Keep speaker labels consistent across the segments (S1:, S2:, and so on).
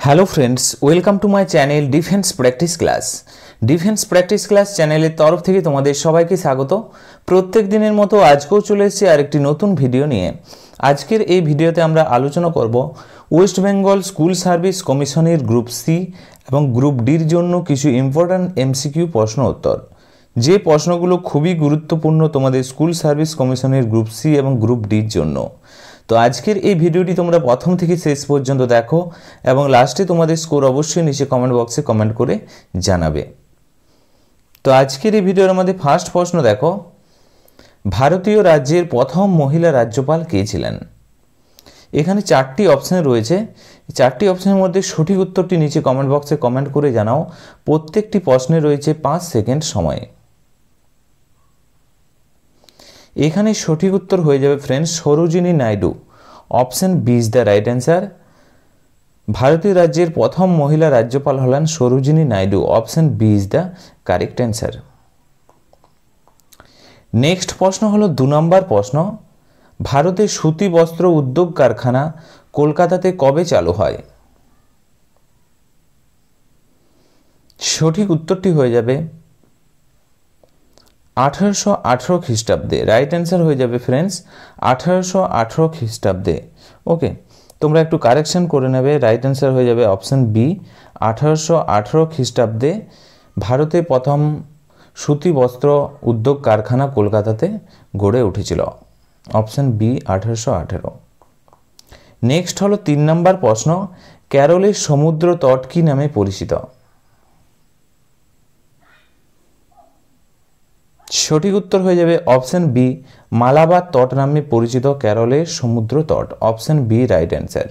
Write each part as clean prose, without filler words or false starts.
S1: Hello friends, welcome to my channel defence practice class. Defence practice class চ্যানেলের তরফ থেকে তোমাদের সবাইকে স্বাগত। প্রত্যেক দিনের মতো আজকেও চলে এসেছি আরেকটি নতুন ভিডিও নিয়ে। আজকের এই ভিডিওতে আমরা আলোচনা করব ওয়েস্ট বেঙ্গল স্কুল সার্ভিস কমিশনের গ্রুপ সি এবং গ্রুপ ডির জন্য কিছু ইম্পর্ট্যান্ট এমসিকিউ প্রশ্ন উত্তর, যে প্রশ্নগুলো খুবই গুরুত্বপূর্ণ তোমাদের স্কুল সার্ভিস কমিশনের গ্রুপ সি এবং গ্রুপ ডির জন্য। তো আজকের এই ভিডিওটি তোমরা প্রথম থেকে শেষ পর্যন্ত দেখো এবং লাস্টে তোমাদের স্কোর অবশ্যই নিচে কমেন্ট বক্সে কমেন্ট করে জানাবে। তো আজকের এই ভিডিওর মধ্যে ফার্স্ট প্রশ্ন দেখো, ভারতীয় রাজ্যের প্রথম মহিলা রাজ্যপাল কে ছিলেন? এখানে চারটি অপশন রয়েছে। চারটি অপশনের মধ্যে সঠিক উত্তরটি নিচে কমেন্ট বক্সে কমেন্ট করে জানাও। প্রত্যেকটি প্রশ্নে রয়েছে 5 সেকেন্ড সময়। এখানে সঠিক উত্তর হয়ে যাবে friends Sarojini Naidu. Option B is the right answer. ভারতীয় রাজ্যের প্রথম মহিলা রাজ্যপাল হলেন Sarojini Naidu. Option B is the correct answer. Next প্রশ্ন হলো 2 নম্বর প্রশ্ন, ভারতের সুতি বস্ত্র উদ্যোগ কারখানা কলকাতাতে কবে চালু হয়? সঠিক উত্তরটি হয়ে যাবে 1818 খ্রিস্টাব্দে। রাইট অ্যান্সার হয়ে যাবে ফ্রেন্ডস 1818 খ্রিস্টাব্দে। ওকে, তোমরা একটু কারেকশন করে নেবে। রাইট অ্যান্সার হয়ে যাবে অপশন বি 1818 খ্রিস্টাব্দে ভারতে প্রথম সুতি বস্ত্র উদ্যোগ কারখানা কলকাতাতে গড়ে উঠেছিল। Option B 1818। নেক্সট হলো 3 নম্বর প্রশ্ন, কেরলের সমুদ্র তট কি নামে পরিচিত? সঠিক উত্তর হয়ে যাবে অপশন বি মালাবার তট নামে পরিচিত কেরলের সমুদ্র তট। Option B right answer.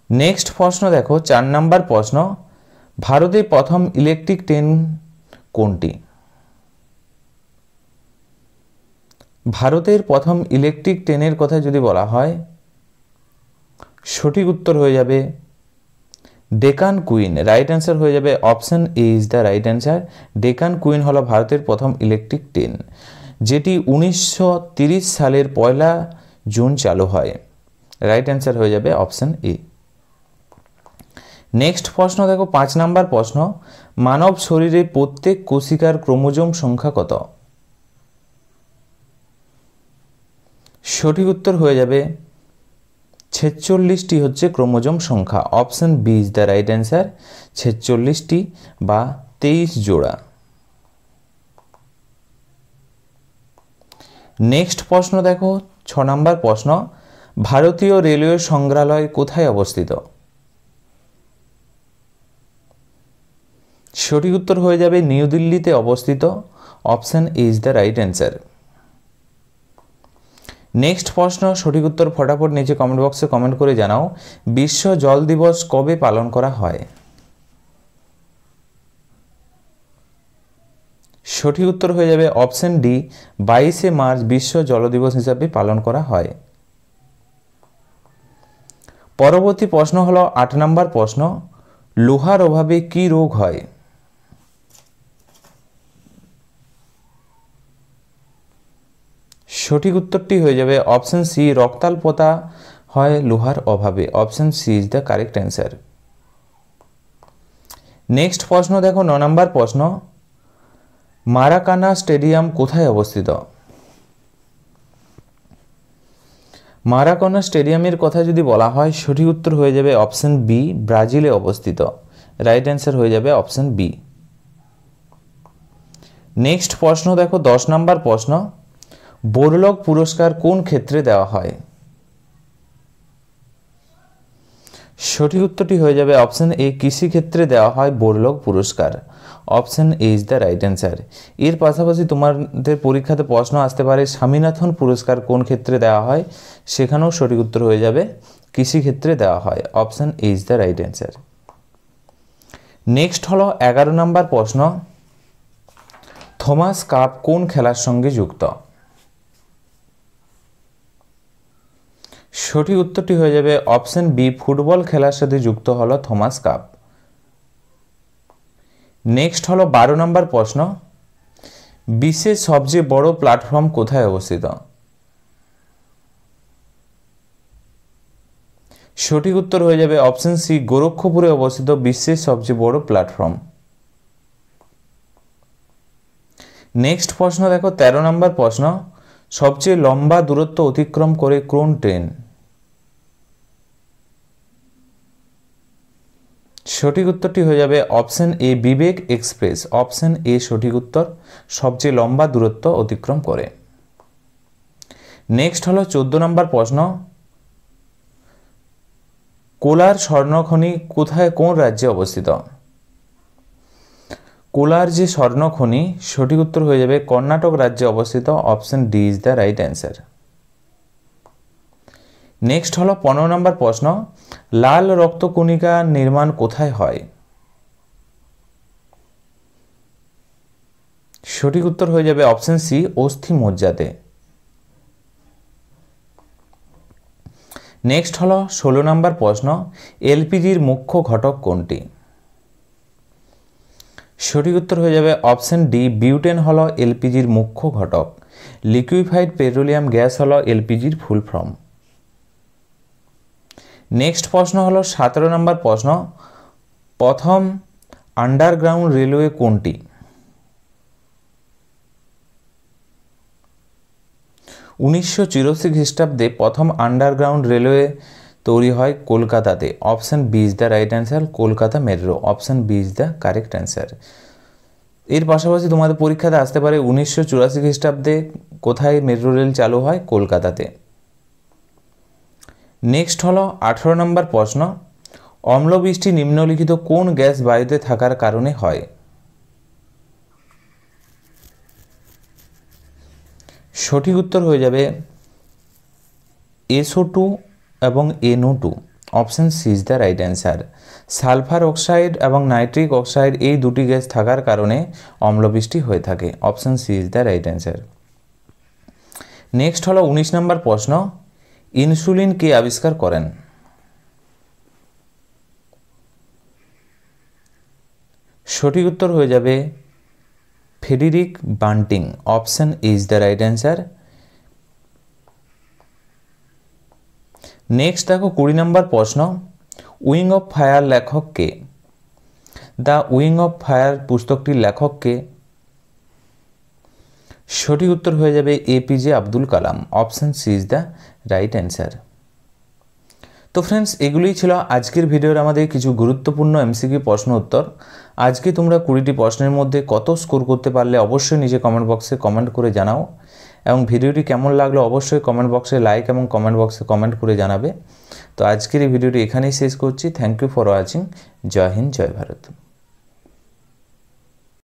S1: Next প্রশ্ন দেখো 4 নম্বর প্রশ্ন, ভারতে প্রথম ইলেকট্রিক ট্রেন কোনটি? ভারতের প্রথম ইলেকট্রিক ট্রেনের কথা যদি বলা হয়, সঠিক উত্তর হয়ে যাবে ডেকান কুইন। রাইট অ্যান্সার হয়ে যাবে option A is the right answer. Deccan queen হলো ভারতের প্রথম ইলেকট্রিক ট্রেন, যেটি 1930 সালের 1 জুন চালু হয়। রাইট অ্যান্সার হয়ে যাবে অপশন এ। নেক্সট প্রশ্ন দেখো 5 নম্বর প্রশ্ন, মানব শরীরে প্রত্যেক কোষিকার ক্রোমোজোম সংখ্যা কত? সঠিক উত্তর হয়ে যাবে 46টি হচ্ছে ক্রোমোজোম সংখ্যা। Option B is the right answer. 46টি বা 23 জোড়া। নেক্সট প্রশ্ন দেখো 6 নম্বর প্রশ্ন, ভারতীয় রেলওয়ে সংগ্রহালয় কোথায় অবস্থিত? সঠিক উত্তর হয়ে যাবে নিউ দিল্লিতে অবস্থিত। Option A is the right answer. Next প্রশ্ন, সঠিক উত্তর ফটাফট নিচে কমেন্ট বক্সে কমেন্ট করে জানাও। বিশ্ব জল দিবস কবে পালন করা হয়? সঠিক উত্তর হয়ে যাবে অপশন ডি 22শে মার্চ বিশ্ব জল দিবস হিসাবে পালন করা হয়। পরবর্তী প্রশ্ন হলো 8 নম্বর প্রশ্ন, লোহার অভাবে কি রোগ হয়? সঠিক উত্তরটি হয়ে যাবে অপশন সি রক্তাল্পতা হয় লোহার অভাবে। Option C is the correct answer. Next প্রশ্ন দেখো 9 নম্বর প্রশ্ন, মারাকানা স্টেডিয়াম কোথায় অবস্থিত? মারাকানা স্টেডিয়ামের কথা যদি বলা হয়, সঠিক উত্তর হয়ে যাবে অপশন বি ব্রাজিলে অবস্থিত। রাইট অ্যান্সার হয়ে যাবে অপশন বি। নেক্সট প্রশ্ন দেখো 10 নম্বর প্রশ্ন, বোরলগ পুরস্কার কোন ক্ষেত্রে দেওয়া হয়? সঠিক উত্তরটি হয়ে যাবে অপশন এ কৃষি ক্ষেত্রে দেওয়া হয় বোরলগ পুরস্কার। Option A is the right answer. এর পাশাপাশি তোমাদের পরীক্ষাতে প্রশ্ন আসতে পারে স্বামীনাথন পুরস্কার কোন ক্ষেত্রে দেওয়া হয়, সেখানেও সঠিক উত্তর হয়ে যাবে কৃষি ক্ষেত্রে দেওয়া হয়। Option A is the right answer. Next হলো 11 নম্বর প্রশ্ন, থমাস কাপ কোন খেলার সঙ্গে যুক্ত? সঠিক উত্তরটি হয়ে যাবে অপশন বি ফুটবল খেলার সাথে যুক্ত হলো থমাস কাপ। নেক্সট হলো 12 নম্বর প্রশ্ন, বিশ্বের সবচেয়ে বড় প্ল্যাটফর্ম কোথায় অবস্থিত? সঠিক উত্তর হয়ে যাবে অপশন সি, গোরক্ষপুরে অবস্থিত বিশ্বের সবচেয়ে বড় প্ল্যাটফর্ম। নেক্সট প্রশ্ন দেখো, 13 নম্বর প্রশ্ন, সবচেয়ে লম্বা দূরত্ব অতিক্রম করে কোন ট্রেন? সঠিক উত্তরটি হয়ে যাবে option A, Vivek Express. Option A সঠিক উত্তর, সবচেয়ে লম্বা দূরত্ব অতিক্রম করে। নেক্সট হলো 14 নম্বর প্রশ্ন, কোলার স্বর্ণখনি কোথায়, কোন রাজ্যে অবস্থিত? কোলার যে স্বর্ণখনি, সঠিক উত্তর হয়ে যাবে কর্ণাটক রাজ্যে অবস্থিত। Option D is the right answer. Next হলো 15 নম্বর প্রশ্ন, লাল রক্তকণিকা নির্মাণ কোথায় হয়? সঠিক উত্তর হয়ে যাবে অপশন সি, অস্থি মজ্জাতে। নেক্সট হলো 16 নম্বর প্রশ্ন, এলপিজির মুখ্য ঘটক কোনটি? সঠিক উত্তর হয়ে যাবে অপশন ডি, বিউটেন হলো এলপিজির মুখ্য ঘটক। লিকুইফাইড পেট্রোলিয়াম গ্যাস হলো এলপিজির ফুল ফর্ম। নেক্সট প্রশ্ন হলো 17 নম্বর প্রশ্ন, প্রথম আন্ডারগ্রাউন্ড রেলওয়ে কোনটি? 1984 খ্রিস্টাব্দে প্রথম আন্ডারগ্রাউন্ড রেলওয়ে তৈরি হয় কলকাতাতে। Option B is the right answer, Kolkata metro. Option B is the correct answer. এর পাশাপাশি তোমাদের পরীক্ষাতে আসতে পারে 1984 খ্রিস্টাব্দে কোথায় মেট্রো রেল চালু হয়? কলকাতাতে। নেক্সট হলো 18 নম্বর প্রশ্ন, অম্লবৃষ্টি নিম্নলিখিত কোন গ্যাস বায়ুতে থাকার কারণে হয়? সঠিক উত্তর হয়ে যাবে SO2 এবং NO2। Option C is the right answer. Sulphur oxide এবং নাইট্রিক অক্সাইড এই দুটি গ্যাস থাকার কারণে অম্লবৃষ্টি হয়ে থাকে। Option C is the right answer. Next হলো 19 নম্বর প্রশ্ন, ইনসুলিন কে আবিষ্কার করেন? সঠিক উত্তর হয়ে যাবে Frederick Banting. Option is the right answer. Next দেখো 20 নম্বর প্রশ্ন, উইং অফ ফায়ার লেখক কে? দ্য উইং অফ ফায়ার পুস্তকটির লেখক কে? সঠিক উত্তর হয়ে যাবে APJ Abdul Kalam. Option C is the right answer. তো ফ্রেন্ডস, এগুলোই ছিল আজকের ভিডিওর আমাদের কিছু গুরুত্বপূর্ণ MCQ প্রশ্ন উত্তর। আজকে তোমরা 20টি প্রশ্নের মধ্যে কত স্কোর করতে পারলে অবশ্যই নিচে কমেন্ট বক্সে কমেন্ট করে জানাও, এবং ভিডিওটি কেমন লাগলো অবশ্যই কমেন্ট বক্সে লাইক এবং কমেন্ট বক্সে কমেন্ট করে জানাবে। তো আজকের এই ভিডিওটি এখানেই শেষ করছি। Thank you for watching. জয় হিন্দ, জয় ভারত।